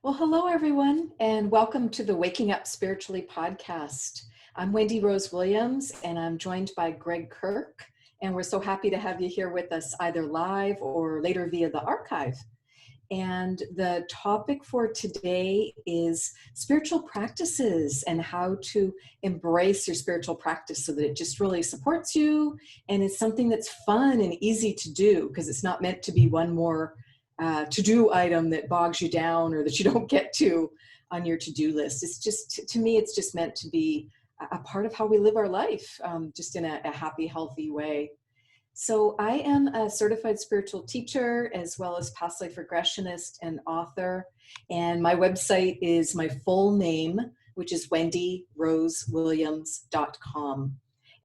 Well, hello, everyone, and welcome to the Waking Up Spiritually podcast. I'm Wendy Rose Williams, and I'm joined by Greg Kirk, and we're so happy to have you here with us either live or later via the archive. And the topic for today is spiritual practices and how to embrace your spiritual practice so that it just really supports you and it's something that's fun and easy to do because it's not meant to be one more to-do item that bogs you down or that you don't get to on your to-do list. It's just, to me, it's just meant to be a part of how we live our life, just in a happy, healthy way. So I am a certified spiritual teacher as well as past life regressionist and author. And my website is my full name, which is wendyrosewilliams.com.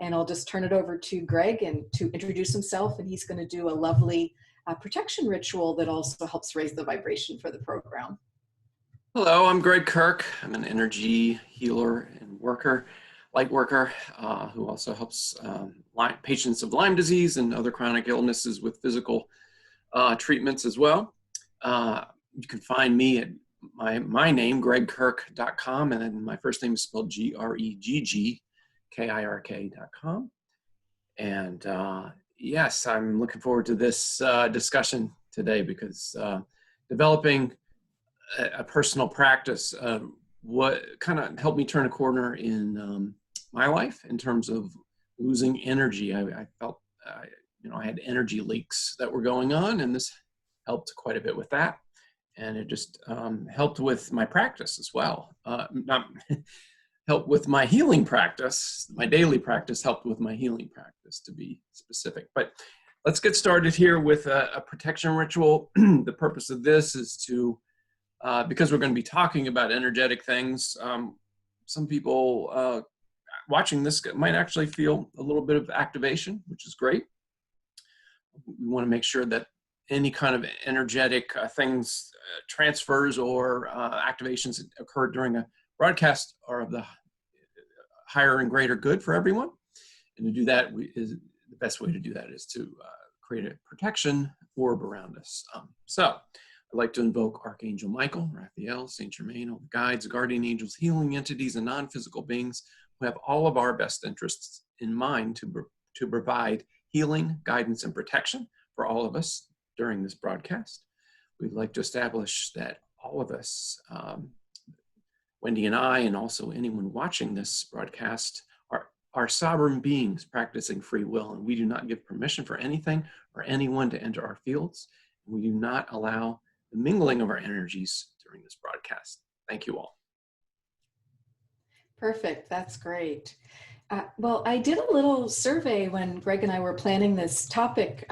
And I'll just turn it over to Greg and to introduce himself. And he's going to do a lovely protection ritual that also helps raise the vibration for the program. Hello, I'm Greg Kirk. I'm an energy healer and light worker, who also helps patients of Lyme disease and other chronic illnesses with physical treatments as well. You can find me at my name, gregkirk.com, and then my first name is spelled GREGGKIRK.com. And yes, I'm looking forward to this discussion today because developing a personal practice, what kind of helped me turn a corner in my life in terms of losing energy. I felt, I had energy leaks that were going on, and this helped quite a bit with that. And it just helped with my practice as well. Not helped with my healing practice. My daily practice helped with my healing practice, to be specific. But let's get started here with a protection ritual. The purpose of this is to because we're going to be talking about energetic things, some people watching this might actually feel a little bit of activation, which is great. We want to make sure that any kind of energetic things, transfers or activations that occur during a broadcast are of the higher and greater good for everyone. And to do that, the best way to do that is to create a protection orb around us. So I'd like to invoke Archangel Michael, Raphael, Saint Germain, all the guides, guardian angels, healing entities, and non-physical beings who have all of our best interests in mind to provide healing, guidance, and protection for all of us during this broadcast. We'd like to establish that all of us, Wendy and I, and also anyone watching this broadcast, are sovereign beings practicing free will, and we do not give permission for anything or anyone to enter our fields. We do not allow the mingling of our energies during this broadcast. Thank you all. Perfect. That's great. Well, I did a little survey when Greg and I were planning this topic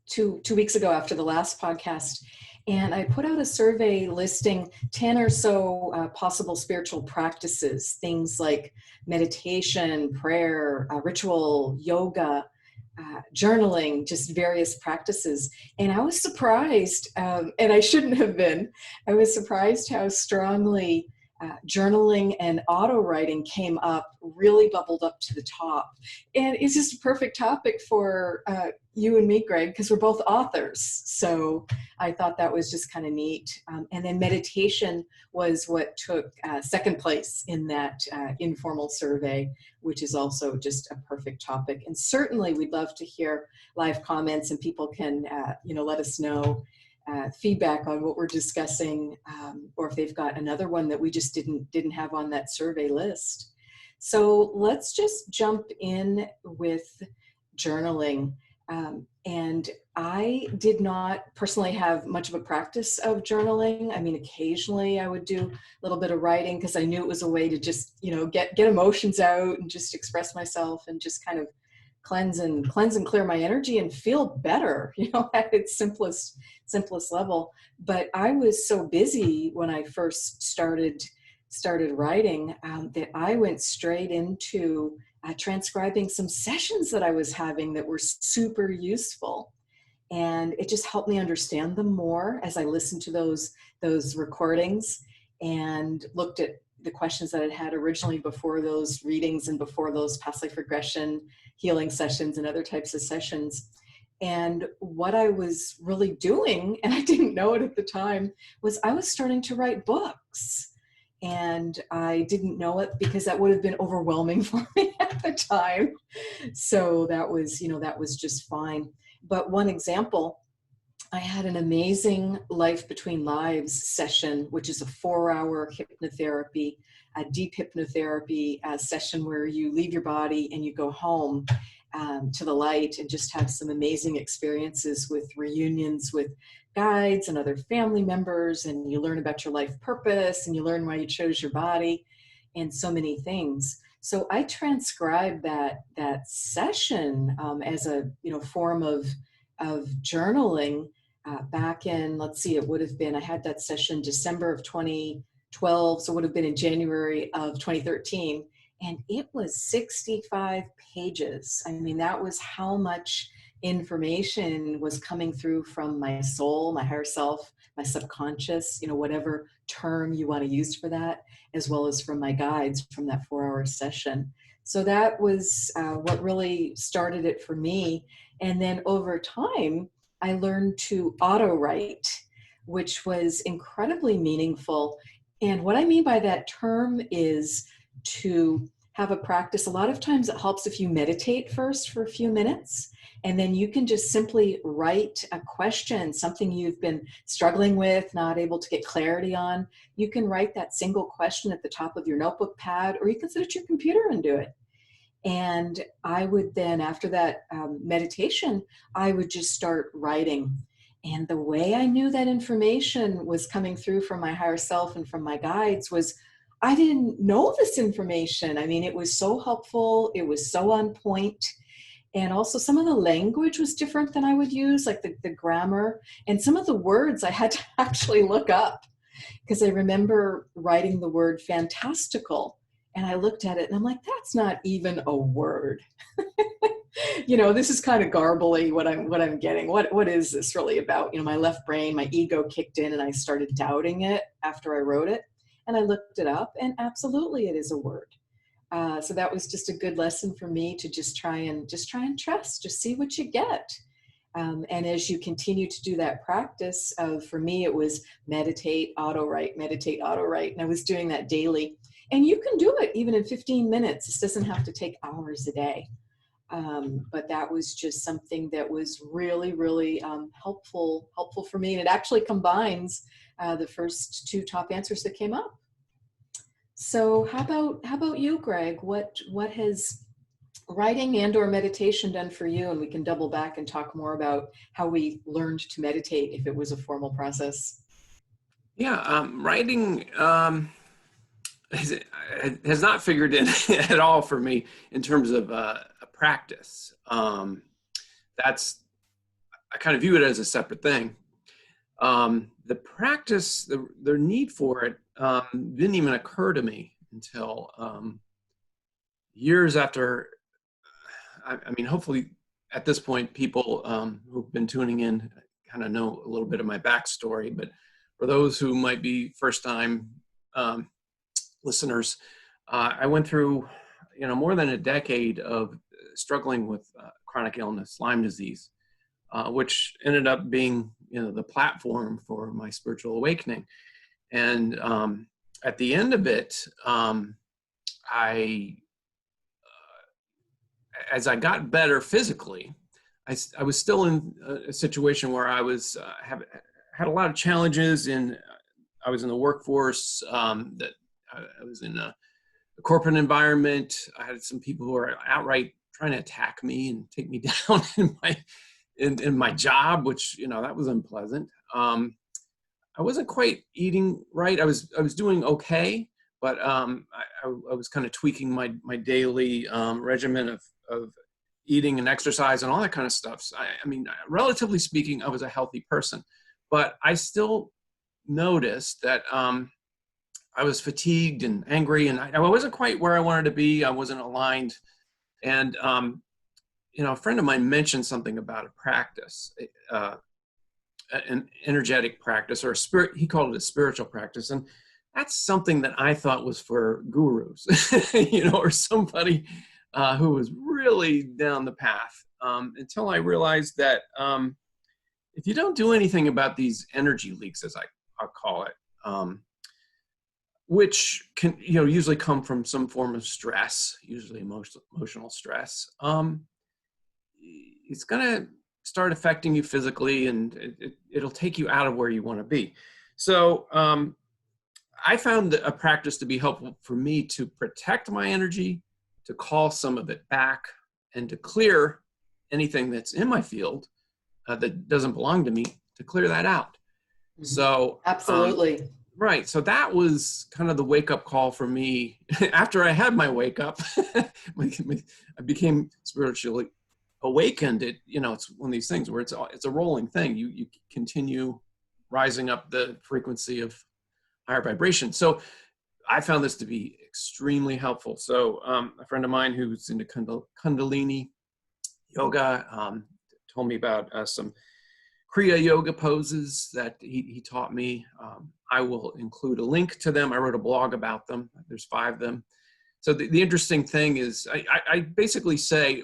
two weeks ago after the last podcast. And I put out a survey listing 10 or so possible spiritual practices, things like meditation, prayer, ritual, yoga, journaling, just various practices. And I was surprised, and I shouldn't have been, I was surprised how strongly journaling and auto writing came up, really bubbled up to the top. And it's just a perfect topic for you and me, Greg, because we're both authors. So I thought that was just kind of neat. And then meditation was what took second place in that informal survey, which is also just a perfect topic. And certainly we'd love to hear live comments, and people can, let us know feedback on what we're discussing, or if they've got another one that we just didn't have on that survey list. So let's just jump in with journaling. And I did not personally have much of a practice of journaling. I mean, occasionally I would do a little bit of writing because I knew it was a way to just, get emotions out and just express myself and just kind of cleanse and clear my energy and feel better, at its simplest level. But I was so busy when I first started writing that I went straight into transcribing some sessions that I was having that were super useful. And it just helped me understand them more as I listened to those recordings and looked at the questions that I had originally before those readings and before those past life regression healing sessions and other types of sessions. And what I was really doing, and I didn't know it at the time, was I was starting to write books. And I didn't know it because that would have been overwhelming for me at the time. So that was, that was just fine. But one example, I had an amazing Life Between Lives session, which is a 4-hour hypnotherapy, a deep hypnotherapy session where you leave your body and you go home to the light and just have some amazing experiences with reunions with guides and other family members. And you learn about your life purpose and you learn why you chose your body and so many things. So I transcribed that session as a form of journaling back in, let's see, it would have been, I had that session December of 2012, so it would have been in January of 2013, and it was 65 pages. I mean, that was how much information was coming through from my soul, my higher self, my subconscious, whatever term you want to use for that, as well as from my guides from that 4-hour session. So that was what really started it for me. And then over time, I learned to auto write, which was incredibly meaningful. And what I mean by that term is to have a practice. A lot of times it helps if you meditate first for a few minutes, and then you can just simply write a question, something you've been struggling with, not able to get clarity on. You can write that single question at the top of your notebook pad, or you can sit at your computer and do it. And I would then, after that meditation, I would just start writing. And the way I knew that information was coming through from my higher self and from my guides was I didn't know this information. I mean, it was so helpful. It was so on point. And also some of the language was different than I would use, like the grammar. And some of the words I had to actually look up because I remember writing the word fantastical. And I looked at it and I'm like, that's not even a word. This is kind of garbly what I'm getting. What is this really about? My left brain, my ego kicked in and I started doubting it after I wrote it. And I looked it up and absolutely it is a word. So that was just a good lesson for me to just try and trust, just see what you get. And as you continue to do that practice for me, it was meditate, auto write, meditate, auto write. And I was doing that daily. And you can do it even in 15 minutes. This doesn't have to take hours a day. But that was just something that was really, really helpful for me. And it actually combines the first 2 top answers that came up. So how about you, Greg? What has writing and or meditation done for you? And we can double back and talk more about how we learned to meditate if it was a formal process. Yeah, writing has not figured in at all for me in terms of a practice. That's, I kind of view it as a separate thing. The practice, the need for it didn't even occur to me until years after. I mean, hopefully at this point, people who've been tuning in kind of know a little bit of my backstory, but for those who might be first-time listeners, I went through, more than a decade of struggling with chronic illness, Lyme disease, which ended up being, the platform for my spiritual awakening. And at the end of it, as I got better physically, I was still in a situation where I was had a lot of challenges I was in the workforce, that I was in a corporate environment. I had some people who were outright trying to attack me and take me down in my job, which, that was unpleasant. I wasn't quite eating right. I was doing okay, but I was kind of tweaking my daily regimen of eating and exercise and all that kind of stuff. So I mean, relatively speaking, I was a healthy person, but I still noticed that I was fatigued and angry, and I wasn't quite where I wanted to be. I wasn't aligned. And, a friend of mine mentioned something about a practice, an energetic practice, or he called it a spiritual practice. And that's something that I thought was for gurus, or somebody who was really down the path. until I realized that if you don't do anything about these energy leaks, as I'll call it, which can usually come from some form of stress, usually emotional stress, it's going to start affecting you physically, and it'll take you out of where you want to be. So I found a practice to be helpful for me to protect my energy, to call some of it back, and to clear anything that's in my field that doesn't belong to me, to clear that out. Mm-hmm. So absolutely. Right. So that was kind of the wake up call for me. After I had my wake up, I became spiritually awakened. It's one of these things where it's a rolling thing. You continue rising up the frequency of higher vibration. So I found this to be extremely helpful. So a friend of mine who's into Kundalini yoga told me about some Kriya yoga poses that he taught me. I will include a link to them. I wrote a blog about them. There's 5 of them. So the interesting thing is I basically say,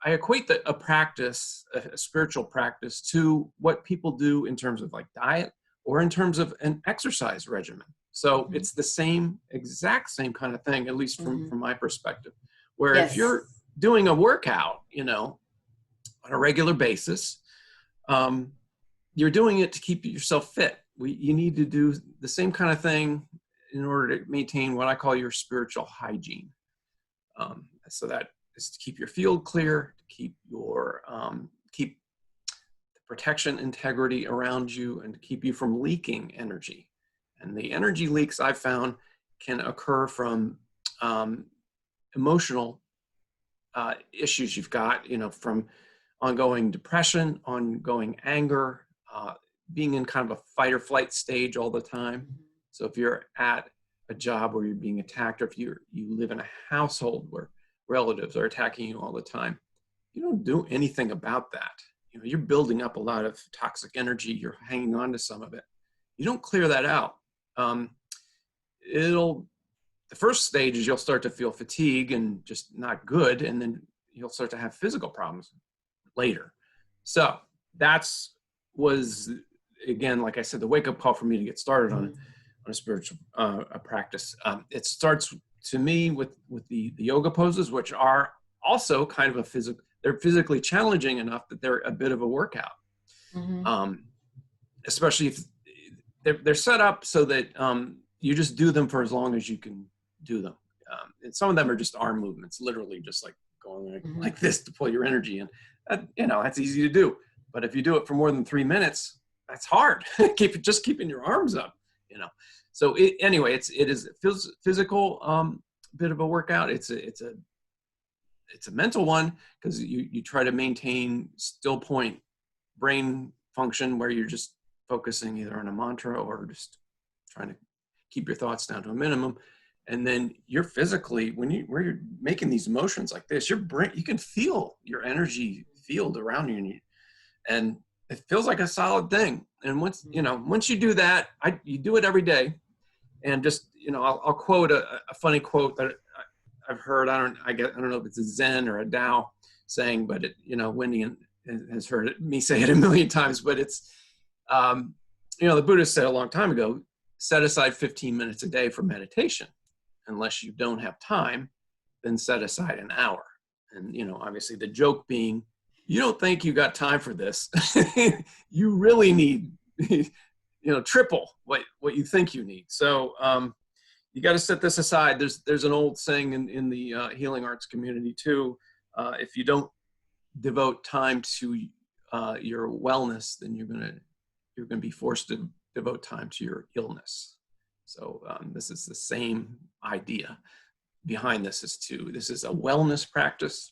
I equate a practice, a spiritual practice, to what people do in terms of like diet or in terms of an exercise regimen. So mm-hmm. It's the exact same kind of thing, at least from my perspective, where yes. if you're doing a workout, on a regular basis, you're doing it to keep yourself fit. You need to do the same kind of thing in order to maintain what I call your spiritual hygiene. So that is to keep your field clear, to keep your keep the protection integrity around you, and to keep you from leaking energy. And the energy leaks I've found can occur from emotional issues you've got, from ongoing depression, ongoing anger, being in kind of a fight or flight stage all the time. So if you're at a job where you're being attacked, or if you live in a household where relatives are attacking you all the time, you don't do anything about that. You're building up a lot of toxic energy. You're hanging on to some of it. You don't clear that out. The first stage is you'll start to feel fatigue and just not good, and then you'll start to have physical problems later. So was, again, like I said, the wake-up call for me to get started on a spiritual practice. It starts, to me, with the yoga poses, which are also kind of they're physically challenging enough that they're a bit of a workout. Mm-hmm. Especially if they're set up so that you just do them for as long as you can do them. And some of them are just arm movements, literally just like going like this to pull your energy in. That's easy to do. But if you do it for more than 3 minutes, that's hard. Keeping your arms up, So it is a physical bit of a workout. It's a mental one, because you try to maintain still point brain function where you're just focusing either on a mantra or just trying to keep your thoughts down to a minimum. And then you're physically, where you're making these motions like this, your brain, you can feel your energy field around you, and it feels like a solid thing. And once you do that, you do it every day. And just, I'll quote a funny quote that I've heard. I don't know if it's a Zen or a Tao saying, but Wendy has heard me say it a million times, but it's, the Buddha said a long time ago, set aside 15 minutes a day for meditation. Unless you don't have time, then set aside an hour. And, obviously the joke being, you don't think you got time for this. You really need, triple what you think you need. So you got to set this aside. There's an old saying in the healing arts community too. If you don't devote time to your wellness, then you're gonna be forced to devote time to your illness. So this is the same idea behind this. This is a wellness practice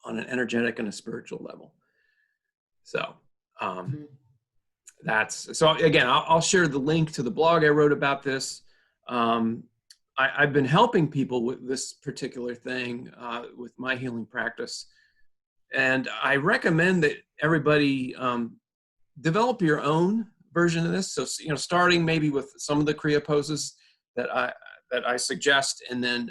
on an energetic and a spiritual level. So so again, I'll share the link to the blog I wrote about this. I've been helping people with this particular thing with my healing practice. And I recommend that everybody develop your own version of this. So, starting maybe with some of the Kriya poses that I suggest, and then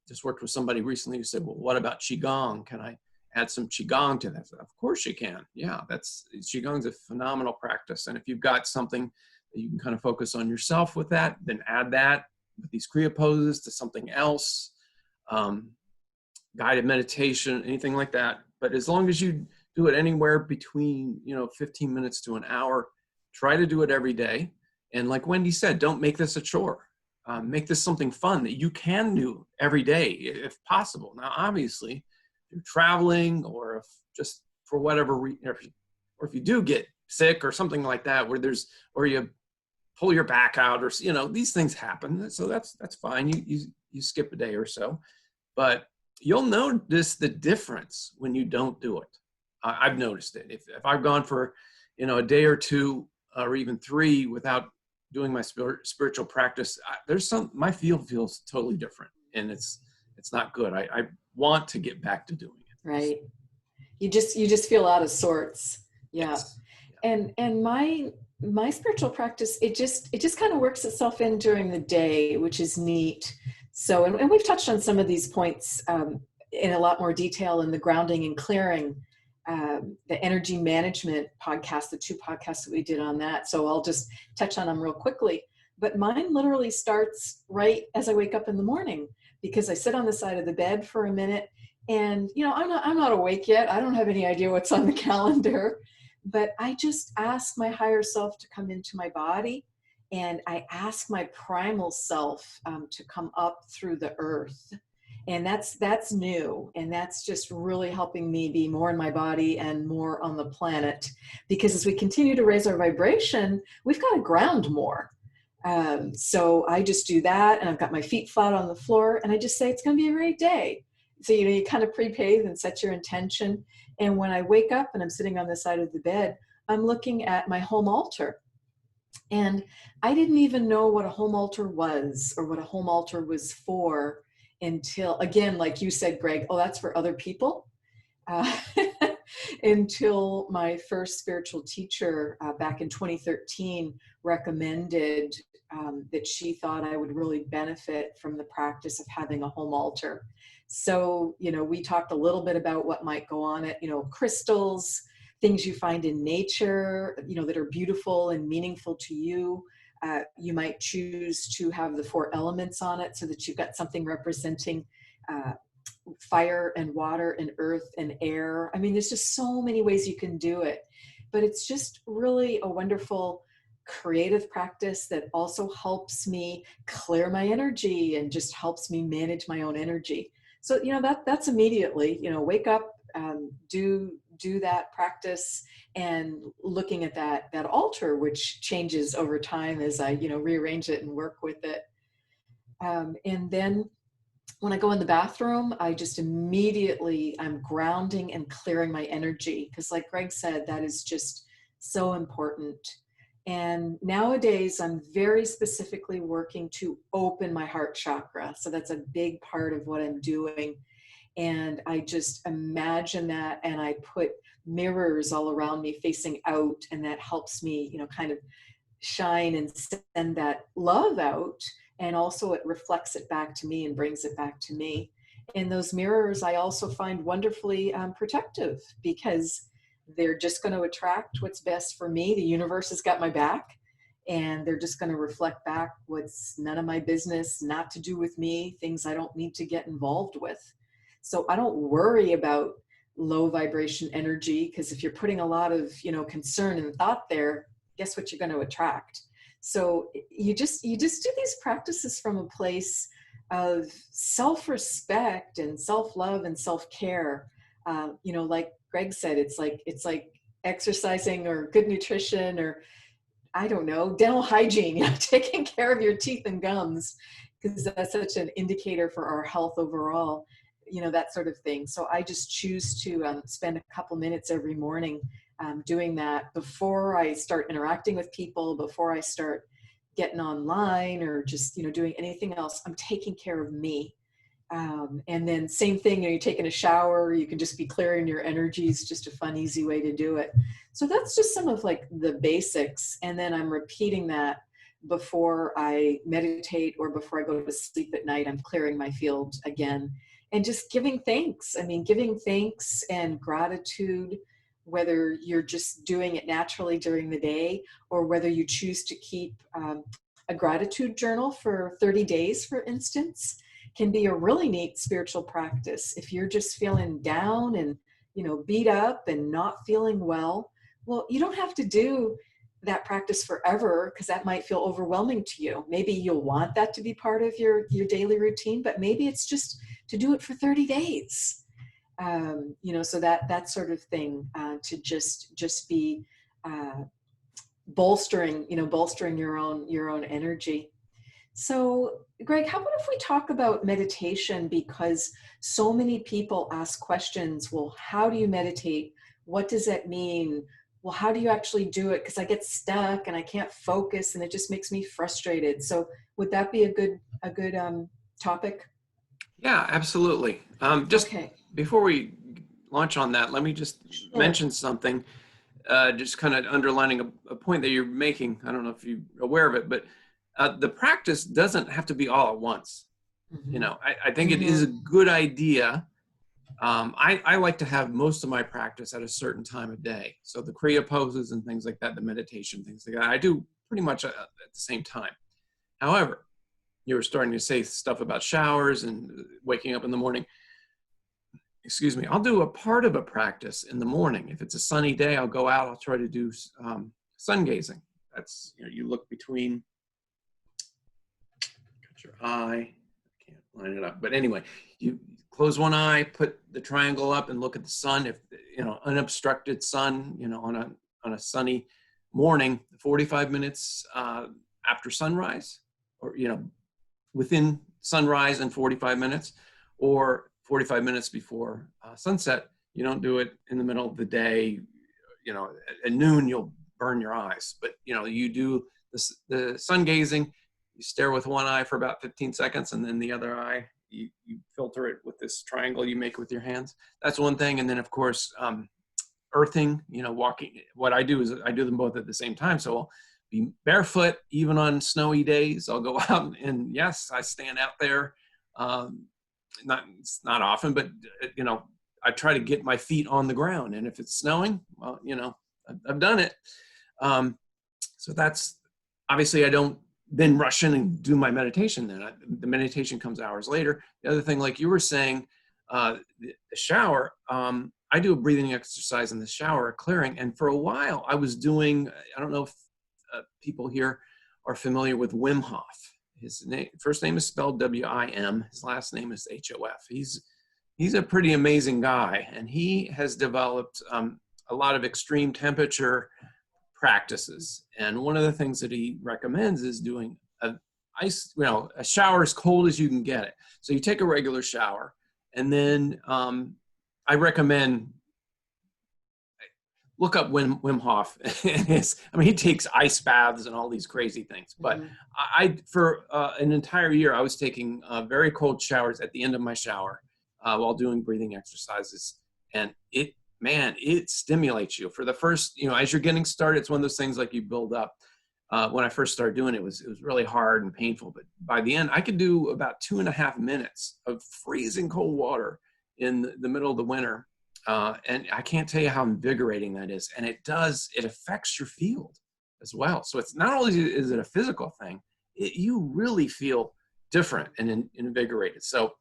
just worked with somebody recently who said, well, what about Qigong? Can I add some Qigong to that. Of course you can. Yeah, Qigong's a phenomenal practice. And if you've got something that you can kind of focus on yourself with that, then add that with these Kriya poses to something else, guided meditation, anything like that. But as long as you do it anywhere between, 15 minutes to an hour, try to do it every day. And like Wendy said, don't make this a chore. Make this something fun that you can do every day if possible. Now, obviously, if you're traveling or if just for whatever reason, or if you do get sick or something like that, or you pull your back out, or these things happen. So that's fine. You skip a day or so, but you'll notice the difference when you don't do it. I've noticed it. If I've gone for a day or two or even 3 without doing my spiritual practice, my field feels totally different, and it's not good. I want to get back to doing it. Right. You just feel out of sorts. Yeah. Yes. And my spiritual practice, it just kind of works itself in during the day, which is neat. So, and we've touched on some of these points in a lot more detail in the grounding and clearing, the energy management podcast, the 2 podcasts that we did on that. So I'll just touch on them real quickly. But mine literally starts right as I wake up in the morning, because I sit on the side of the bed for a minute, and I'm not awake yet. I don't have any idea what's on the calendar, but I just ask my higher self to come into my body, and I ask my primal self to come up through the earth. And that's new. And that's just really helping me be more in my body and more on the planet, because as we continue to raise our vibration, we've got to ground more. So I just do that, and I've got my feet flat on the floor, and I just say, it's going to be a great day. So, you kind of prepave and set your intention. And when I wake up and I'm sitting on the side of the bed, I'm looking at my home altar. And I didn't even know what a home altar was or what a home altar was for until, again, like you said, Greg, oh, that's for other people. Until my first spiritual teacher back in 2013 recommended that she thought I would really benefit from the practice of having a home altar. So, we talked a little bit about what might go on it, crystals, things you find in nature, that are beautiful and meaningful to you. You might choose to have the 4 elements on it so that you've got something representing fire and water and earth and air. I mean, there's just so many ways you can do it, but it's just really a wonderful creative practice that also helps me clear my energy and just helps me manage my own energy. So, that's immediately, wake up, do that practice, and looking at that altar, which changes over time as I, rearrange it and work with it. And then when I go in the bathroom, I just immediately, I'm grounding and clearing my energy, because like Greg said, that is just so important. And nowadays, I'm very specifically working to open my heart chakra. So that's a big part of what I'm doing. And I just imagine that, and I put mirrors all around me facing out, and that helps me, kind of shine and send that love out. And also it reflects it back to me and brings it back to me. And those mirrors I also find wonderfully protective, because they're just going to attract what's best for me. The universe has got my back, and they're just going to reflect back what's none of my business, not to do with me, things I don't need to get involved with. So I don't worry about low vibration energy, because if you're putting a lot of, concern and thought there, guess what you're going to attract? So you just do these practices from a place of self-respect and self-love and self-care. Like Greg said, it's like exercising or good nutrition, or I don't know, dental hygiene, taking care of your teeth and gums, because that's such an indicator for our health overall, that sort of thing. So I just choose to spend a couple minutes every morning doing that before I start interacting with people, before I start getting online or just, doing anything else. I'm taking care of me. And then same thing, you're taking a shower, you can just be clearing your energies, just a fun, easy way to do it. So that's just some of like the basics. And then I'm repeating that before I meditate or before I go to sleep at night. I'm clearing my field again. and just giving thanks. I mean, giving thanks and gratitude, whether you're just doing it naturally during the day or whether you choose to keep a gratitude journal for 30 days, for instance, can be a really neat spiritual practice. If you're just feeling down and, beat up and not feeling well, well, you don't have to do that practice forever because that might feel overwhelming to you. Maybe you'll want that to be part of your daily routine, but maybe it's just to do it for 30 days. So that sort of thing, to just be bolstering your own energy. So, Greg, how about if we talk about meditation? Because so many people ask questions. Well, how do you meditate? What does that mean? Well, how do you actually do it? Because I get stuck and I can't focus, and it just makes me frustrated. So, would that be a good topic? Yeah, absolutely. Just Okay. before we launch on that, let me just Sure. mention something, just kind of underlining a point that you're making. I don't know if you're aware of it, but the practice doesn't have to be all at once. Mm-hmm. I think it is a good idea. I like to have most of my practice at a certain time of day. So the Kriya poses and things like that, the meditation, things like that, I do pretty much at the same time. However, you were starting to say stuff about showers and waking up in the morning. Excuse me. I'll do a part of a practice in the morning. If it's a sunny day, I'll go out. I'll try to do sun gazing. That's, you look between, got your eye. I can't line it up. But anyway, you close one eye, put the triangle up and look at the sun. If, unobstructed sun, on a sunny morning, 45 minutes after sunrise, or, within sunrise and 45 minutes, or 45 minutes before sunset. You don't do it in the middle of the day. At noon, you'll burn your eyes. But, you do the sun gazing, you stare with one eye for about 15 seconds, and then the other eye, you filter it with this triangle you make with your hands. That's one thing. And then, of course, earthing, walking. What I do is I do them both at the same time. So I'll be barefoot, even on snowy days. I'll go out and yes, I stand out there. It's not often, but I try to get my feet on the ground. And if it's snowing, well, I've done it. So that's obviously I don't then rush in and do my meditation. Then the meditation comes hours later. The other thing, like you were saying, the shower. I do a breathing exercise in the shower, clearing. And for a while, I was doing. I don't know if people here are familiar with Wim Hof. His first name is spelled W-I-M. His last name is H-O-F. He's a pretty amazing guy, and he has developed a lot of extreme temperature practices. And one of the things that he recommends is doing a shower as cold as you can get it. So you take a regular shower, and then I recommend look up Wim Hof. He takes ice baths and all these crazy things. But for an entire year, I was taking very cold showers at the end of my shower while doing breathing exercises. And it stimulates you. For the first, as you're getting started, it's one of those things like you build up. When I first started doing it, it was really hard and painful. But by the end, I could do about 2.5 minutes of freezing cold water in the middle of the winter. And I can't tell you how invigorating that is. And it affects your field as well. So it's not only is it a physical thing, you really feel different and invigorated. So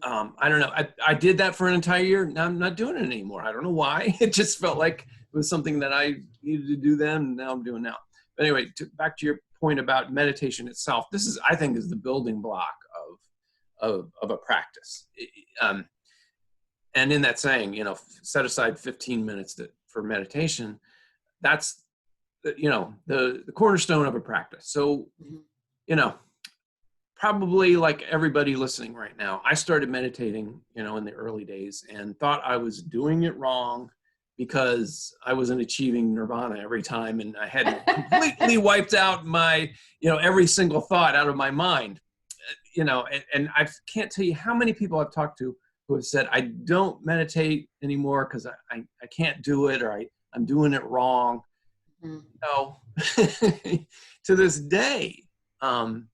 I don't know. I did that for an entire year. Now I'm not doing it anymore. I don't know why. It just felt like it was something that I needed to do then, and now I'm doing now. But anyway, back to your point about meditation itself. This I think is the building block of a practice. And in that saying, set aside 15 minutes for meditation. That's, the cornerstone of a practice. So, probably like everybody listening right now, I started meditating, in the early days and thought I was doing it wrong because I wasn't achieving nirvana every time. And I had completely wiped out my, every single thought out of my mind, and I can't tell you how many people I've talked to who have said, I don't meditate anymore because I can't do it, or I'm doing it wrong. No, to this day, I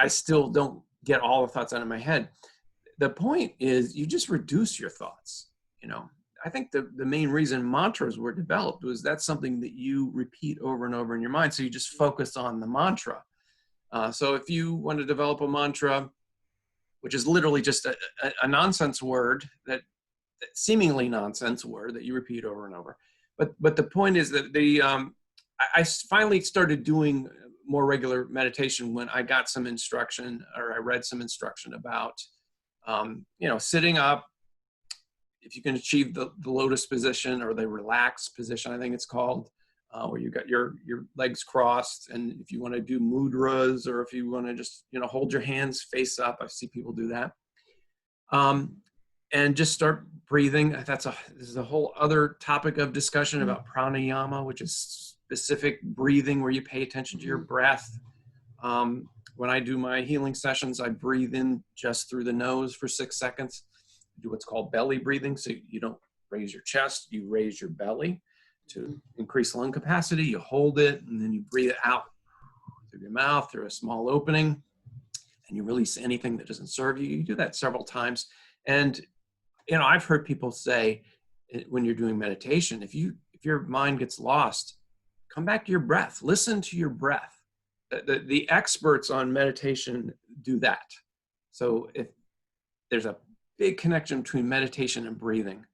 still don't get all the thoughts out of my head. the point is you just reduce your thoughts. You know, I think the main reason mantras were developed was that's something that you repeat over and over in your mind. So you just focus on the mantra. So if you want to develop a mantra, which is literally just a nonsense word, that seemingly nonsense word that you repeat over and over. But the point is that I finally started doing more regular meditation when I got some instruction, or I read some instruction about, sitting up. If you can achieve the lotus position, or the relaxed position, I think it's called, where you got your legs crossed. And if you want to do mudras, or if you want to just, hold your hands face up, I see people do that. And just start breathing. This is a whole other topic of discussion about pranayama, which is specific breathing where you pay attention to your breath. When I do my healing sessions, I breathe in just through the nose for 6 seconds. Do what's called belly breathing. So you don't raise your chest, you raise your belly to increase lung capacity. You hold it, and then you breathe it out through your mouth, through a small opening, and you release anything that doesn't serve you. You do that several times. And, I've heard people say when you're doing meditation, if your mind gets lost, come back to your breath, listen to your breath. The experts on meditation do that. So if there's a big connection between meditation and breathing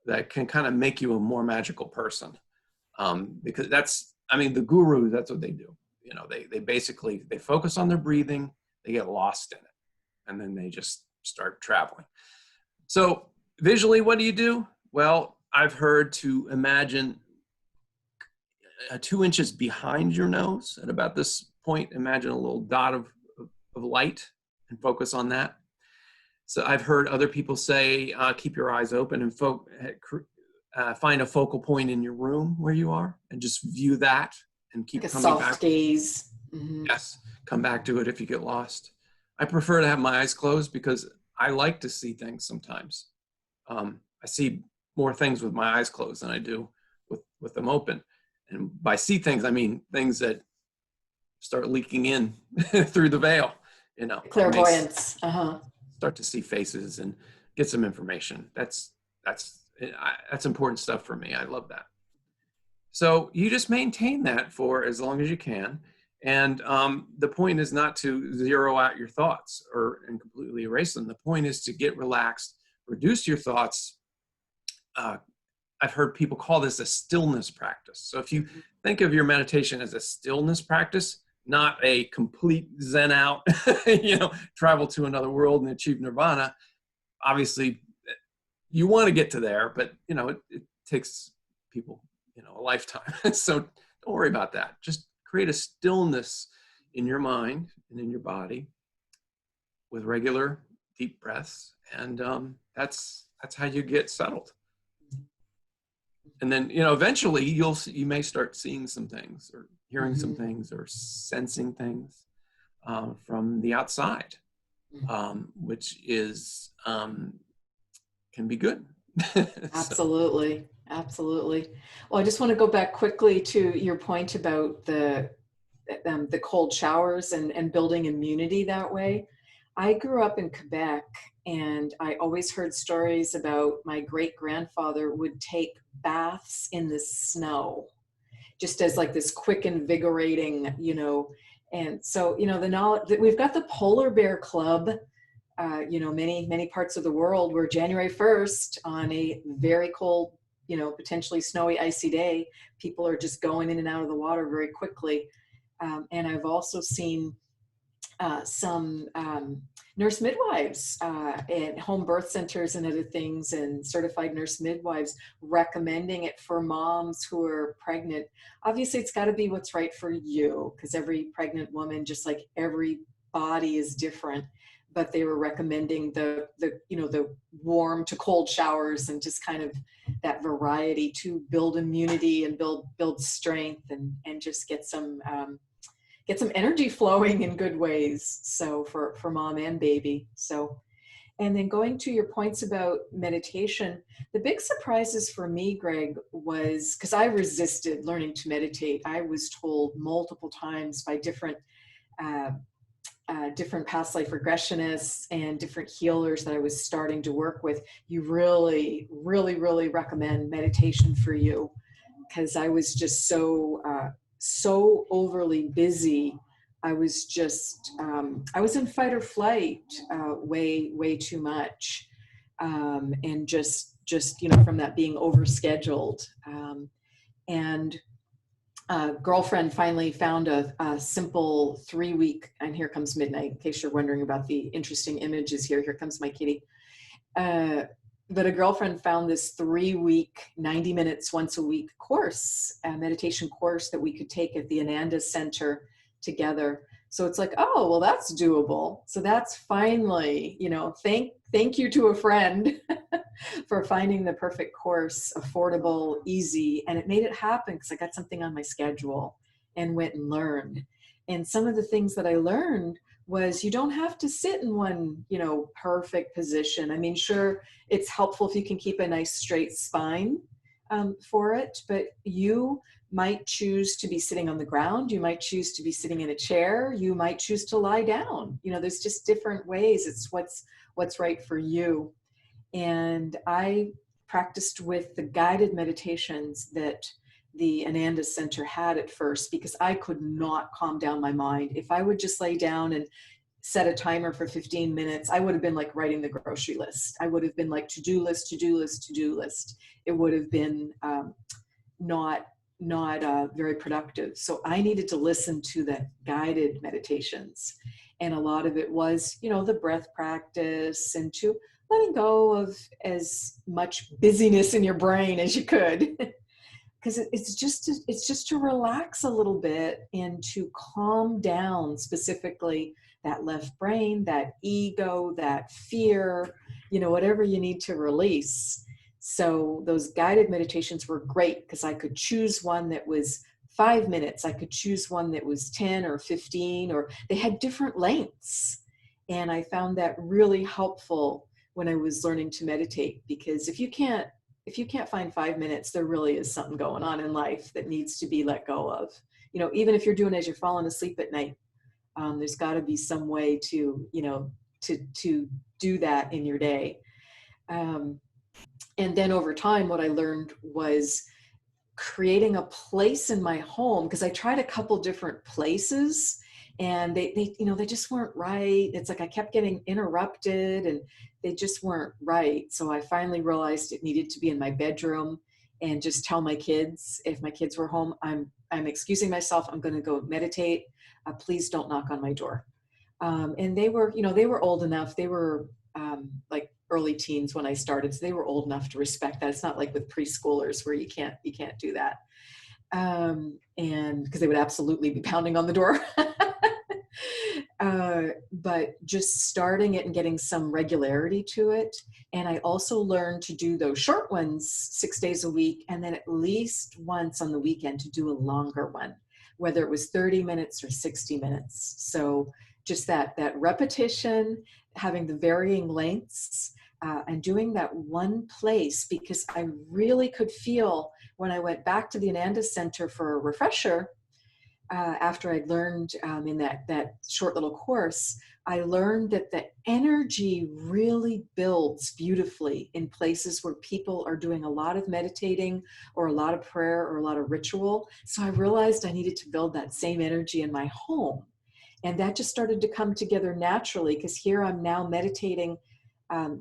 that can kind of make you a more magical person. Because the gurus, that's what they do. They basically, they focus on their breathing, they get lost in it, and then they just start traveling. So visually, what do you do? Well, I've heard to imagine 2 inches behind your nose. At about this point, imagine a little dot of light and focus on that. So I've heard other people say, keep your eyes open and find a focal point in your room where you are, and just view that and keep like a coming soft back. gaze. Mm-hmm. Yes, come back to it if you get lost. I prefer to have my eyes closed because I like to see things sometimes. I see more things with my eyes closed than I do with them open. And by see things, I mean things that start leaking in through the veil. Clairvoyance. Start to see faces and get some information. That's important stuff for me. I love that. So you just maintain that for as long as you can. And the point is not to zero out your thoughts and completely erase them. The point is to get relaxed, reduce your thoughts. I've heard people call this a stillness practice. So if you think of your meditation as a stillness practice, not a complete zen out, travel to another world and achieve nirvana. Obviously, you want to get to there, but it takes people, a lifetime. So don't worry about that. Just create a stillness in your mind and in your body with regular deep breaths, and that's how you get settled. And then, eventually you may start seeing some things, or hearing some things, or sensing things from the outside, which is can be good. Absolutely. Absolutely. Well, I just want to go back quickly to your point about the cold showers and building immunity that way. I grew up in Quebec, and I always heard stories about my great-grandfather would take baths in the snow, just as like this quick, invigorating, and so, the knowledge that we've got the Polar Bear Club, many parts of the world where January 1st on a very cold, potentially snowy, icy day, people are just going in and out of the water very quickly. And I've also seen some nurse midwives at home birth centers and other things, and certified nurse midwives recommending it for moms who are pregnant. Obviously, it's got to be what's right for you, because every pregnant woman, just like every body, is different. But they were recommending the warm to cold showers, and just kind of that variety to build immunity and build strength, and just get some energy flowing in good ways. So for mom and baby. So, and then going to your points about meditation, the big surprises for me, Greg, was because I resisted learning to meditate. I was told multiple times by different different past life regressionists and different healers that I was starting to work with, you really, really, really recommend meditation for you, because I was just so overly busy. I was just, I was in fight or flight way too much. And just, from that being overscheduled. And girlfriend finally found a simple 3-week, and here comes midnight, in case you're wondering about the interesting images here. Here comes my kitty. But a girlfriend found this 3-week, 90 minutes once a week course, a meditation course that we could take at the Ananda Center together. So it's like, oh, well, that's doable. So that's finally, thank you to a friend for finding the perfect course, affordable, easy. And it made it happen because I got something on my schedule and went and learned. And some of the things that I learned was you don't have to sit in one, perfect position. I mean, sure, it's helpful if you can keep a nice straight spine for it, but you might choose to be sitting on the ground. You might choose to be sitting in a chair. You might choose to lie down. There's just different ways. It's what's right for you. And I practiced with the guided meditations that the Ananda Center had at first, because I could not calm down my mind. If I would just lay down and set a timer for 15 minutes, I would have been like writing the grocery list. I would have been like to-do list, to-do list, to-do list. It would have been not very productive. So I needed to listen to the guided meditations. And a lot of it was, the breath practice and to letting go of as much busyness in your brain as you could. Because it's just to relax a little bit and to calm down, specifically that left brain, that ego, that fear, whatever you need to release. So those guided meditations were great because I could choose one that was 5 minutes. I could choose one that was 10 or 15, or they had different lengths. And I found that really helpful when I was learning to meditate, because if you can't find 5 minutes, there really is something going on in life that needs to be let go of. Even if you're doing it as you're falling asleep at night, there's got to be some way to do that in your day. And then over time, what I learned was creating a place in my home, because I tried a couple different places and they just weren't right. It's like I kept getting interrupted and they just weren't right. So I finally realized it needed to be in my bedroom, and just tell my kids, if my kids were home, I'm excusing myself, I'm going to go meditate. Please don't knock on my door. And they were old enough. They were like early teens when I started. So they were old enough to respect that. It's not like with preschoolers where you can't do that. And because they would absolutely be pounding on the door. But just starting it and getting some regularity to it. And I also learned to do those short ones 6 days a week, and then at least once on the weekend to do a longer one, whether it was 30 minutes or 60 minutes. So just that repetition, having the varying lengths, and doing that one place, because I really could feel when I went back to the Ananda Center for a refresher, after I'd learned in that short little course, I learned that the energy really builds beautifully in places where people are doing a lot of meditating or a lot of prayer or a lot of ritual. So I realized I needed to build that same energy in my home. And that just started to come together naturally, because here I'm now meditating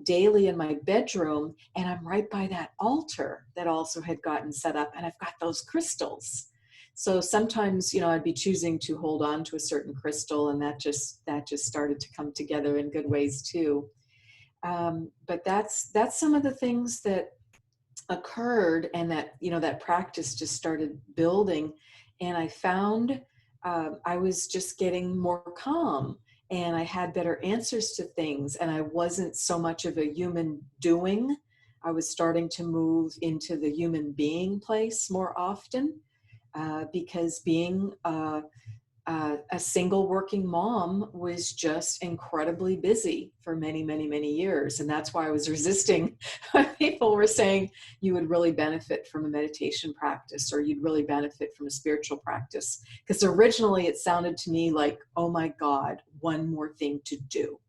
daily in my bedroom, and I'm right by that altar that also had gotten set up, and I've got those crystals. So sometimes, I'd be choosing to hold on to a certain crystal, and that just started to come together in good ways too. But that's some of the things that occurred, and that practice just started building. And I found I was just getting more calm, and I had better answers to things, and I wasn't so much of a human doing. I was starting to move into the human being place more often, because being a single working mom was just incredibly busy for many, many, many years. And that's why I was resisting when people were saying you would really benefit from a meditation practice, or you'd really benefit from a spiritual practice. Because originally it sounded to me like, oh my God, one more thing to do.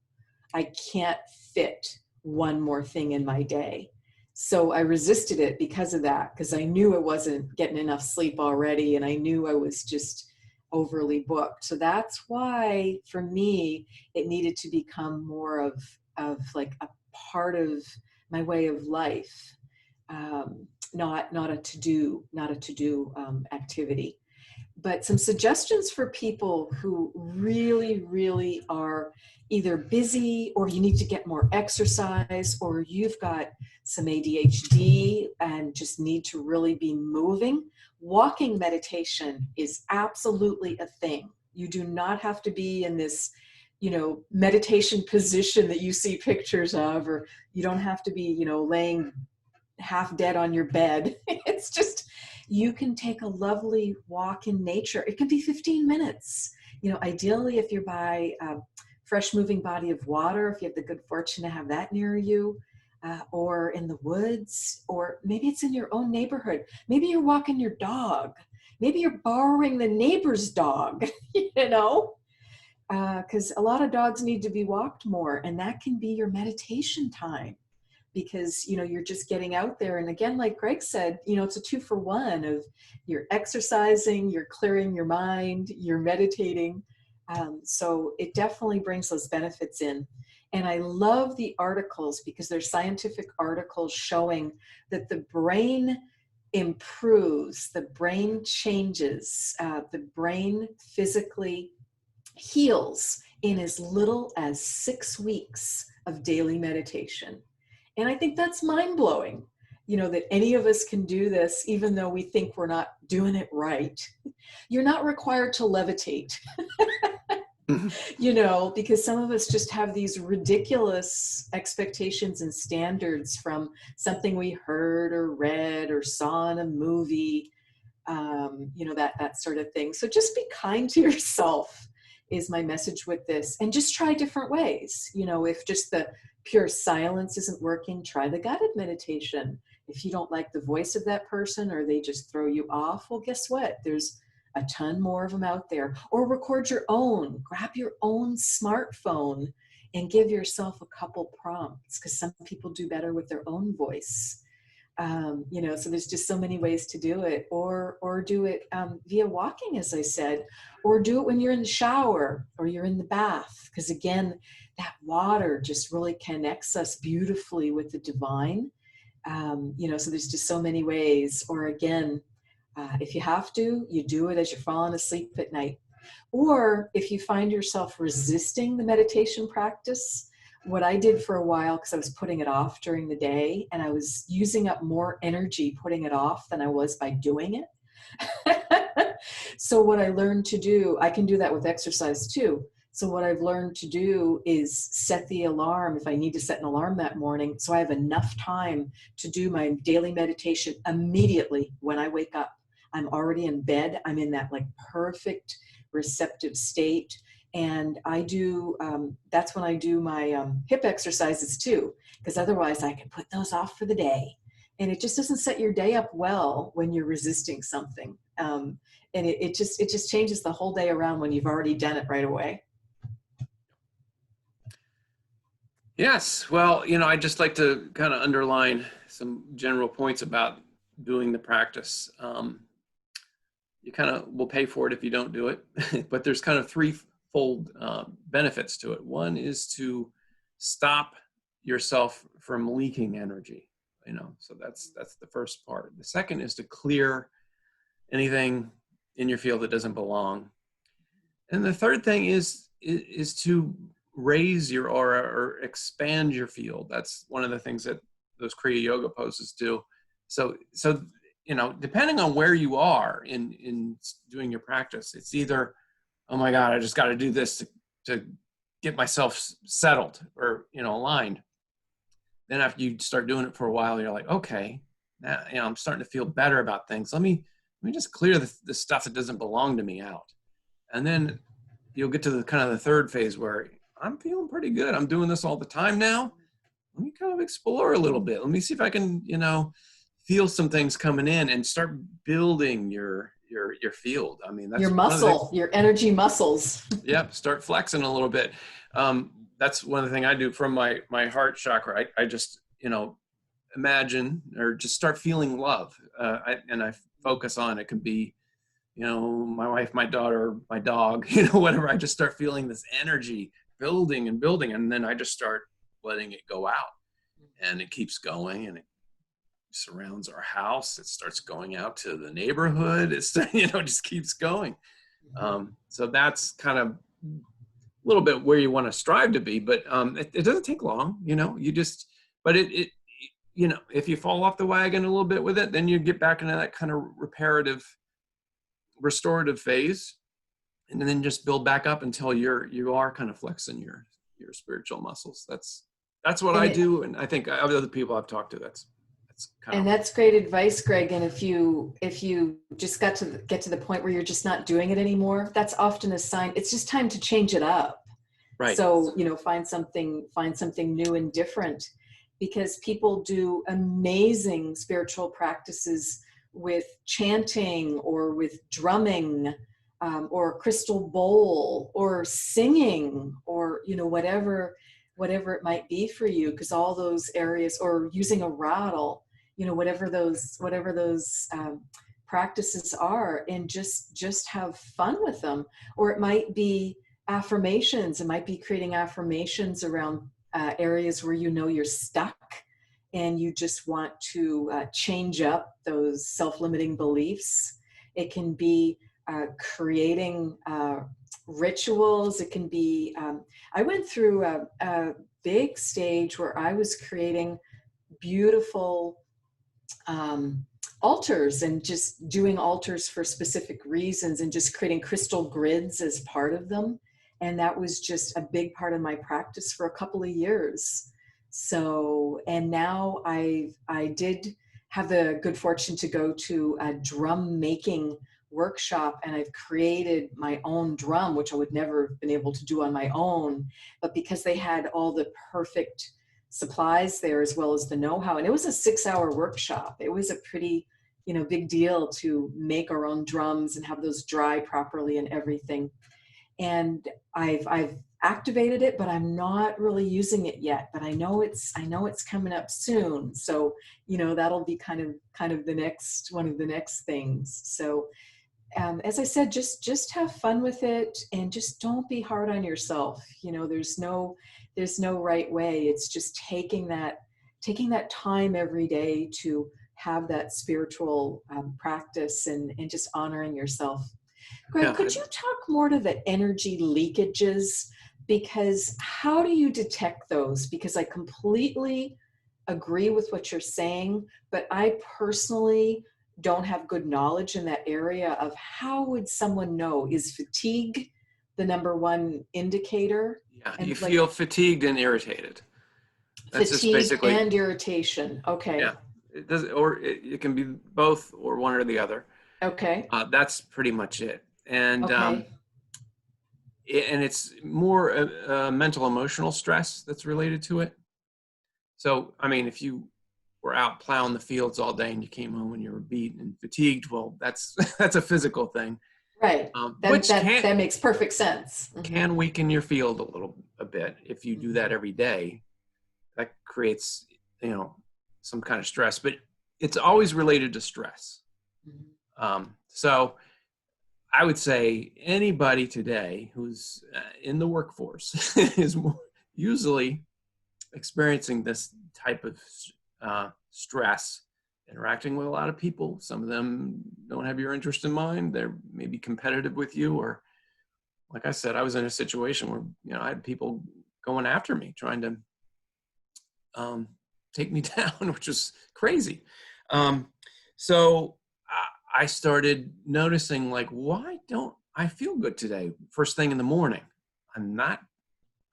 I can't fit one more thing in my day. So I resisted it because of that, because I knew I wasn't getting enough sleep already, and I knew I was just overly booked. So that's why, for me, it needed to become more of like a part of my way of life, not a to-do activity. But some suggestions for people who really, really are either busy, or you need to get more exercise, or you've got some ADHD and just need to really be moving. Walking meditation is absolutely a thing. You do not have to be in this, meditation position that you see pictures of, or you don't have to be, laying half dead on your bed. It's just, you can take a lovely walk in nature. It can be 15 minutes. Ideally, if you're by a fresh moving body of water, if you have the good fortune to have that near you, or in the woods, or maybe it's in your own neighborhood. Maybe you're walking your dog. Maybe you're borrowing the neighbor's dog, because a lot of dogs need to be walked more, and that can be your meditation time. Because you're just getting out there, and again, like Greg said, it's a 2-for-1 of you're exercising, you're clearing your mind, you're meditating. So it definitely brings those benefits in. And I love the articles, because there's scientific articles showing that the brain improves, the brain changes, the brain physically heals in as little as 6 weeks of daily meditation. And I think that's mind-blowing, that any of us can do this, even though we think we're not doing it right. You're not required to levitate, because some of us just have these ridiculous expectations and standards from something we heard or read or saw in a movie, that sort of thing. So just be kind to yourself is my message with this, and just try different ways. If just the pure silence isn't working, try the guided meditation. If you don't like the voice of that person, or they just throw you off, well, guess what? There's a ton more of them out there. Or record your own, grab your own smartphone and give yourself a couple prompts, because some people do better with their own voice. So there's just so many ways to do it, or do it via walking, as I said, or do it when you're in the shower or you're in the bath. Because again, that water just really connects us beautifully with the divine. So there's just so many ways. Or again, if you have to, you do it as you're falling asleep at night. Or if you find yourself resisting the meditation practice, what I did for a while, because I was putting it off during the day, and I was using up more energy putting it off than I was by doing it. So what I learned to do, I can do that with exercise too. So what I've learned to do is set the alarm if I need to set an alarm that morning, so I have enough time to do my daily meditation immediately when I wake up. I'm already in bed. I'm in that like perfect receptive state. And I do, that's when I do my hip exercises too, because otherwise I can put those off for the day. And it just doesn't set your day up well when you're resisting something. And it just changes the whole day around when you've already done it right away. Yes. Well, I'd just like to kind of underline some general points about doing the practice. You kind of will pay for it if you don't do it, but there's kind of threefold benefits to it. One is to stop yourself from leaking energy, so that's the first part. The second is to clear anything in your field that doesn't belong. And the third thing is to raise your aura or expand your field. That's one of the things that those Kriya Yoga poses do. So depending on where you are in doing your practice, it's either, oh my God, I just got to do this to get myself settled or, aligned. Then after you start doing it for a while, you're like, okay, now, I'm starting to feel better about things. Let me just clear the stuff that doesn't belong to me out. And then you'll get to the kind of the third phase where I'm feeling pretty good. I'm doing this all the time now. Let me kind of explore a little bit. Let me see if I can, feel some things coming in and start building your your field. I mean, that's Your one of the things. muscle, your energy muscles. Yep, start flexing a little bit. That's one of the things I do from my heart chakra. I just, imagine or just start feeling love. And I focus on, it can be, my wife, my daughter, my dog, whatever. I just start feeling this energy building and building. And then I just start letting it go out, and it keeps going, and it surrounds our house. It starts going out to the neighborhood. It's, just keeps going. So that's kind of a little bit where you want to strive to be, but it doesn't take long, but if you fall off the wagon a little bit with it, then you get back into that kind of restorative phase, and then just build back up until you are kind of flexing your spiritual muscles. That's what I do. And I think other people I've talked to, that's kind and of, that's great advice, Greg. And if you just get to the point where you're just not doing it anymore, that's often a sign. It's just time to change it up. right. So, find something new and different, because people do amazing spiritual practices with chanting or with drumming, or a crystal bowl or singing, or, whatever it might be for you, because all those areas, or using a rattle, whatever those practices are, and just have fun with them. Or it might be affirmations. It might be creating affirmations around areas where you're stuck, and you just want to change up those self-limiting beliefs. It can be creating rituals. It can be, I went through a big stage where I was creating beautiful altars, and just doing altars for specific reasons, and just creating crystal grids as part of them. And that was just a big part of my practice for a couple of years. So, and now I did have the good fortune to go to a drum making workshop, and I've created my own drum, which I would never have been able to do on my own. But because they had all the perfect supplies there, as well as the know-how, and it was a 6-hour workshop. It was a pretty, big deal to make our own drums and have those dry properly and everything. And I've activated it, but I'm not really using it yet. But I know it's coming up soon. So, that'll be kind of the next one of the next things. So, as I said, just have fun with it, and just don't be hard on yourself. There's no right way. It's just taking that time every day to have that spiritual practice, and just honoring yourself. Greg, Yeah. could you talk more to the energy leakages? Because how do you detect those? Because I completely agree with what you're saying, but I personally don't have good knowledge in that area of how would someone know? Is fatigue the number one indicator? Yeah, And you feel fatigued and irritated. That's just fatigue basically, and irritation. Okay. yeah. It does, or it can be both, or one or the other. Okay. That's pretty much it. And Okay. and it's more mental emotional stress that's related to it. So, I mean, if you were out plowing the fields all day and you came home and you were beat and fatigued, well, that's that's a physical thing. Right. Which That makes perfect sense. can weaken your field a bit if you do that every day. That creates, some kind of stress, but it's always related to stress. So I would say anybody today who's in the workforce is usually experiencing this type of stress, interacting with a lot of people. Some of them don't have your interest in mind. They're maybe competitive with you, or like I said, I was in a situation where, I had people going after me, trying to take me down, which was crazy. So I started noticing, like, why don't I feel good today? First thing in the morning, I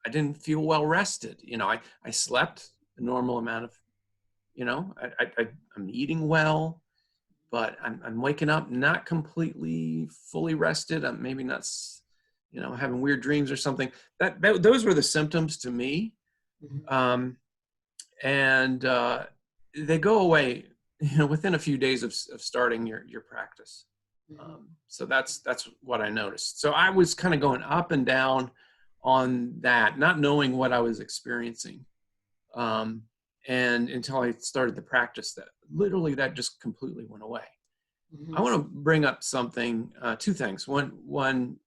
didn't feel well rested. I slept a normal amount of, I'm eating well, but I'm waking up not completely fully rested. I'm maybe not, having weird dreams or something. Those were the symptoms to me. And they go away, within a few days of starting your practice. Mhm. So that's what I noticed. So I was kind of going up and down on that, not knowing what I was experiencing. Um, and until I started the practice, that literally that just completely went away. I Mhm. want to bring up something, two things. One,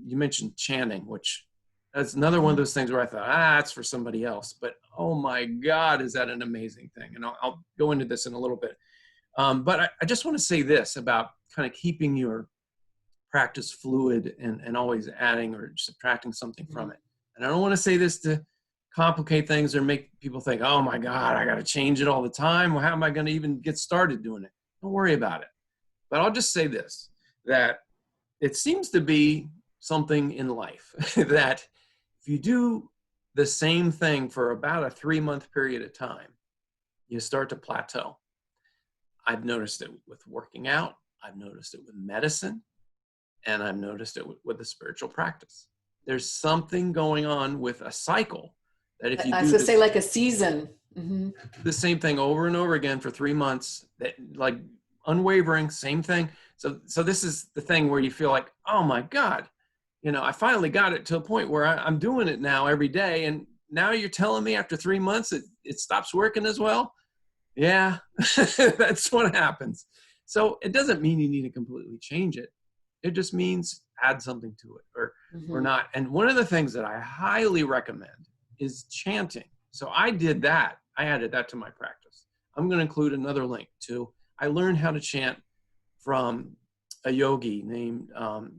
you mentioned chanting, which that's another one of Mhm. those things where I thought, that's for somebody else. But oh my God, is that an amazing thing? And I'll go into this in a little bit. But I just want to say this about kind of keeping your practice fluid and always adding or subtracting something from Mhm. it. And I don't want to say this to complicate things or make people think, oh my God, I got to change it all the time. Well, how am I going to even get started doing it? Don't worry about it. But I'll just say this, that it seems to be something in life that if you do the same thing for about a 3-month period of time, you start to plateau. I've noticed it with working out. I've noticed it with medicine. And I've noticed it with the spiritual practice. There's something going on with a cycle that if you I was do gonna say this like a season. Mhm. the same thing over and over again for 3 months, that like unwavering, same thing. So this is the thing where you feel like, oh my God, I finally got it to a point where I'm doing it now every day. And now you're telling me after 3 months it stops working as well. Yeah, that's what happens. So it doesn't mean you need to completely change it. It just means add something to it or Mhm. not. And one of the things that I highly recommend is chanting. So I did that. I added that to my practice. I'm going to include another link too. I learned how to chant from a yogi named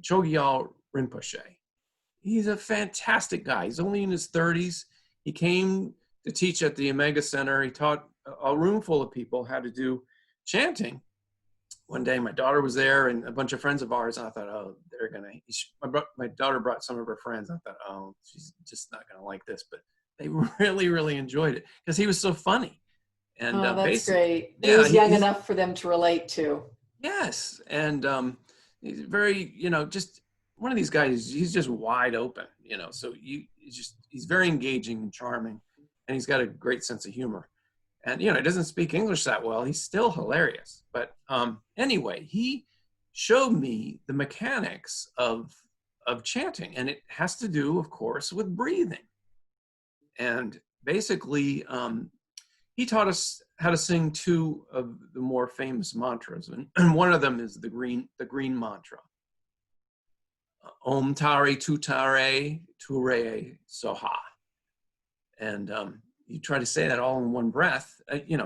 Chogyal Rinpoche. He's a fantastic guy. He's only in his 30s. He came to teach at the Omega Center. He taught a room full of people how to do chanting. One day my daughter was there and a bunch of friends of ours, and I thought, oh, they're gonna my daughter brought some of her friends. I thought, oh, she's just not gonna like this, but they really enjoyed it because he was so funny. And Oh, that's basically, great. And he yeah, was young he's enough for them to relate to. yes. And he's very, just one of these guys. He's just wide open, so he's very engaging and charming, and he's got a great sense of humor. And he doesn't speak English that well. He's still hilarious. But anyway, he showed me the mechanics of chanting, and it has to do, of course, with breathing. And basically, he taught us how to sing two of the more famous mantras, and one of them is the green mantra, Om Tare Tutare Ture Soha. And you try to say that all in one breath.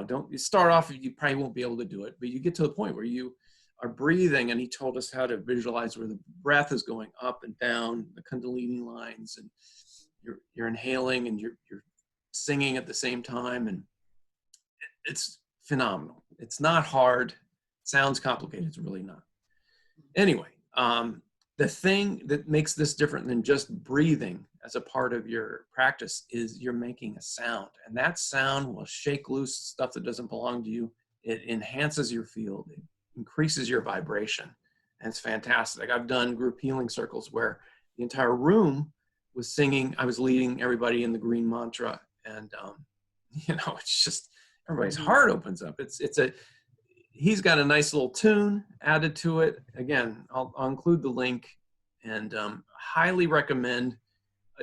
Don't you start off, you probably won't be able to do it, but you get to the point where you are breathing. And he told us how to visualize where the breath is going up and down the Kundalini lines, and you're inhaling and you're singing at the same time, and it's phenomenal. It's not hard. It sounds complicated. It's really not. Anyway, the thing that makes this different than just breathing as a part of your practice is you're making a sound, and that sound will shake loose stuff that doesn't belong to you. It enhances your field. It increases your vibration, and it's fantastic. I've done group healing circles where the entire room was singing. I was leading everybody in the green mantra, and it's just everybody's Mhm. heart opens up. He's got a nice little tune added to it. Again, I'll include the link, and highly recommend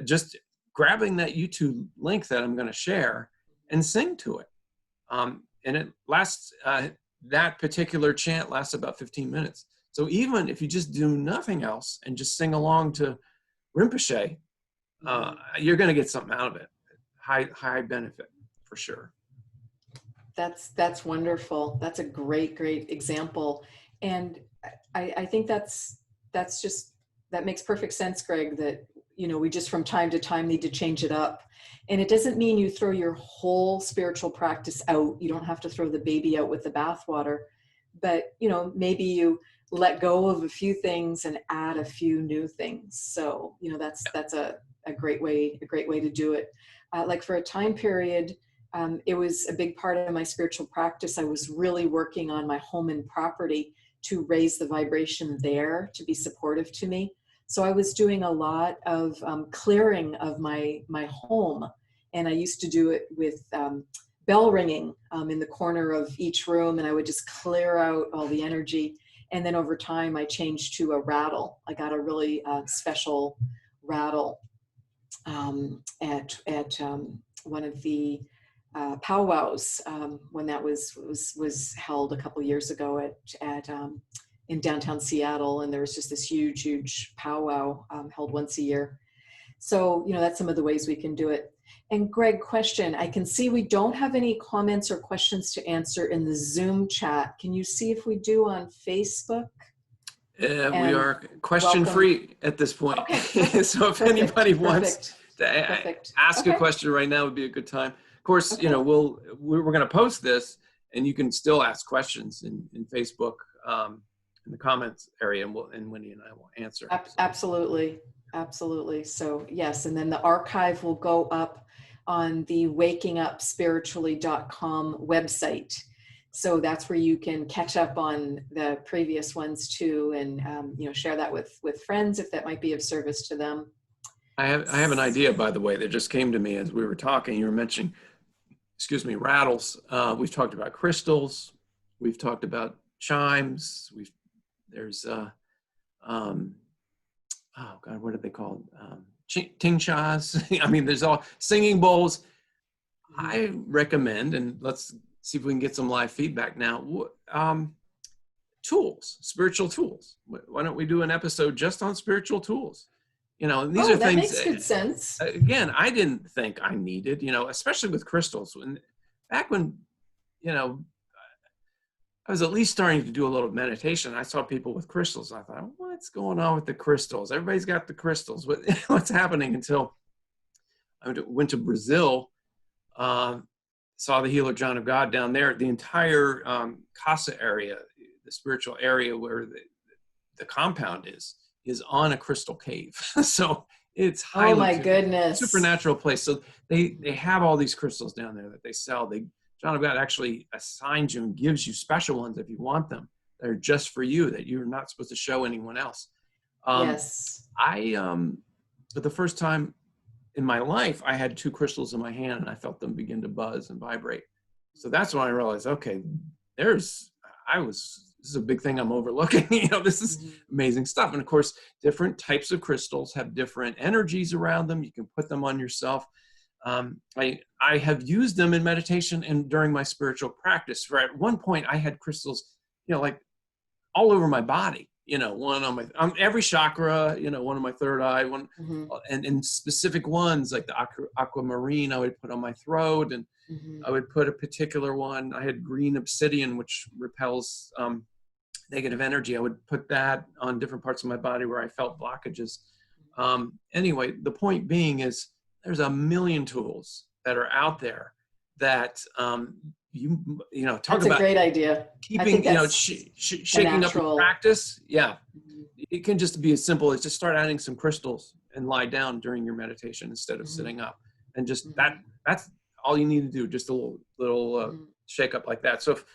just grabbing that YouTube link that I'm going to share and sing to it. And it lasts, that particular chant lasts about 15 minutes. So even if you just do nothing else and just sing along to Rinpoche, Mhm. you're going to get something out of it. High benefit for sure. That's wonderful. That's a great example. And I think that's just that makes perfect sense, Greg, that we just from time to time need to change it up. And it doesn't mean you throw your whole spiritual practice out. You don't have to throw the baby out with the bathwater. But maybe you let go of a few things and add a few new things. So that's a great way to do it. Like for a time period, it was a big part of my spiritual practice. I was really working on my home and property to raise the vibration there to be supportive to me. So I was doing a lot of clearing of my home, and I used to do it with bell ringing in the corner of each room, and I would just clear out all the energy. And then over time, I changed to a rattle. I got a really special rattle at one of the powwows when that was held a couple years ago at in downtown Seattle, and there was just this huge powwow held once a year. So that's some of the ways we can do it. And Greg, question: I can see we don't have any comments or questions to answer in the Zoom chat. Can you see if we do on Facebook? We are question free at this point. Okay. So if anybody wants to ask Okay. a question right now, would be a good time. Of course, Okay. we're going to post this, and you can still ask questions in Facebook in the comments area, and Wendy and I will answer. Absolutely. So yes, and then the archive will go up on the wakingupspiritually.com website. So that's where you can catch up on the previous ones too, and share that with friends if that might be of service to them. I have an idea, by the way, that just came to me as we were talking. You were mentioning, rattles. We've talked about crystals. We've talked about chimes. There's oh God, what are they called? Tingshas. I mean, there's all singing bowls. I recommend, and let's see if we can get some live feedback now. Tools, spiritual tools. Why don't we do an episode just on spiritual tools? These are things that makes good sense. Again, I didn't think I needed, especially with crystals. Back when, I was at least starting to do a little meditation. I saw people with crystals. I thought, what's going on with the crystals? Everybody's got the crystals. What's happening? Until I went to Brazil, saw the healer John of God down there. The entire Casa area, the spiritual area where the compound is on a crystal cave. So it's highly oh my goodness, supernatural place. So they have all these crystals down there that they sell. John of God actually assigns you and gives you special ones if you want them. They're just for you, that you're not supposed to show anyone else. Yes. But the first time in my life, I had 2 crystals in my hand and I felt them begin to buzz and vibrate. So that's when I realized, okay, this is a big thing I'm overlooking. This is amazing stuff. And of course, different types of crystals have different energies around them. You can put them on yourself. I have used them in meditation and during my spiritual practice. For at one point, I had crystals, like all over my body. One on every chakra. One on my third eye. One, and specific ones like the aquamarine I would put on my throat, and I would put a particular one. I had green obsidian, which repels negative energy. I would put that on different parts of my body where I felt blockages. Anyway, the point being is, there's a million tools that are out there that talk That's about a great idea. Keeping shaking up your practice. Yeah, it can just be as simple as just start adding some crystals and lie down during your meditation instead of sitting up, and just that's all you need to do. Just a little shake up like that. So if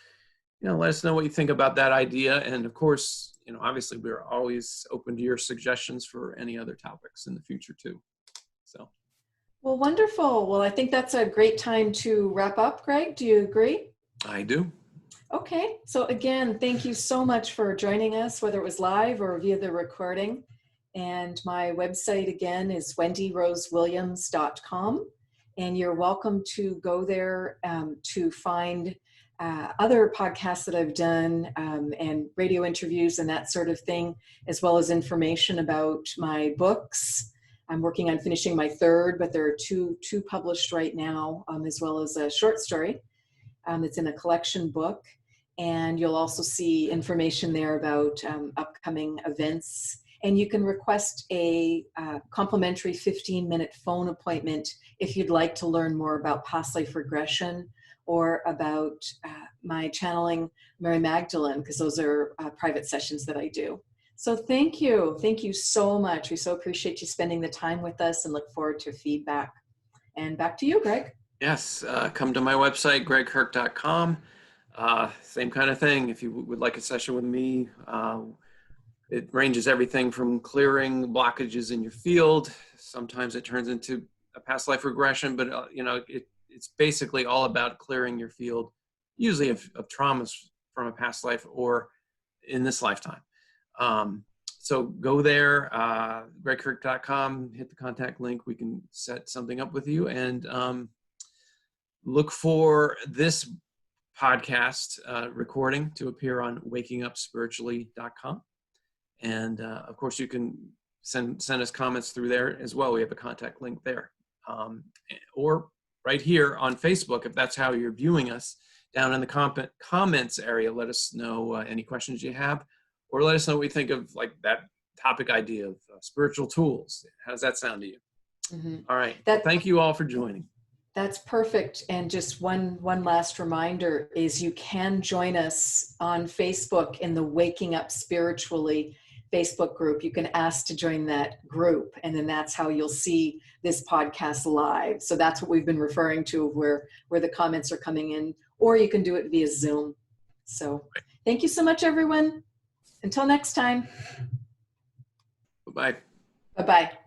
let us know what you think about that idea, and of course obviously we're always open to your suggestions for any other topics in the future too. So. Well, wonderful. Well, I think that's a great time to wrap up, Greg. Do you agree? I do. Okay. So again, thank you so much for joining us, whether it was live or via the recording. And my website again is wendyrosewilliams.com. And you're welcome to go there to find other podcasts that I've done and radio interviews and that sort of thing, as well as information about my books. I'm working on finishing my 3rd, but there are two published right now, as well as a short story that's in a collection book. And you'll also see information there about upcoming events. And you can request a complimentary 15-minute phone appointment if you'd like to learn more about past life regression or about my channeling Mary Magdalene, because those are private sessions that I do. So thank you. Thank you so much. We so appreciate you spending the time with us and look forward to feedback. And back to you, Greg. Yes, come to my website, gregkirk.com. Same kind of thing. If you would like a session with me, it ranges everything from clearing blockages in your field. Sometimes it turns into a past life regression, but it's basically all about clearing your field, usually of traumas from a past life, or in this lifetime. So go there, gregkirk.com, hit the contact link. We can set something up with you, and look for this podcast recording to appear on wakingupspiritually.com. And of course, you can send us comments through there as well. We have a contact link there. Or right here on Facebook, if that's how you're viewing us, down in the comments area, let us know any questions you have, or let us know what you think of like that topic idea of spiritual tools. How does that sound to you? Mm-hmm. All right. Thank you all for joining. That's perfect. And just one last reminder is you can join us on Facebook in the Waking Up Spiritually Facebook group. You can ask to join that group, and then that's how you'll see this podcast live. So that's what we've been referring to, where the comments are coming in, or you can do it via Zoom. So thank you so much, everyone. Until next time. Bye-bye. Bye-bye.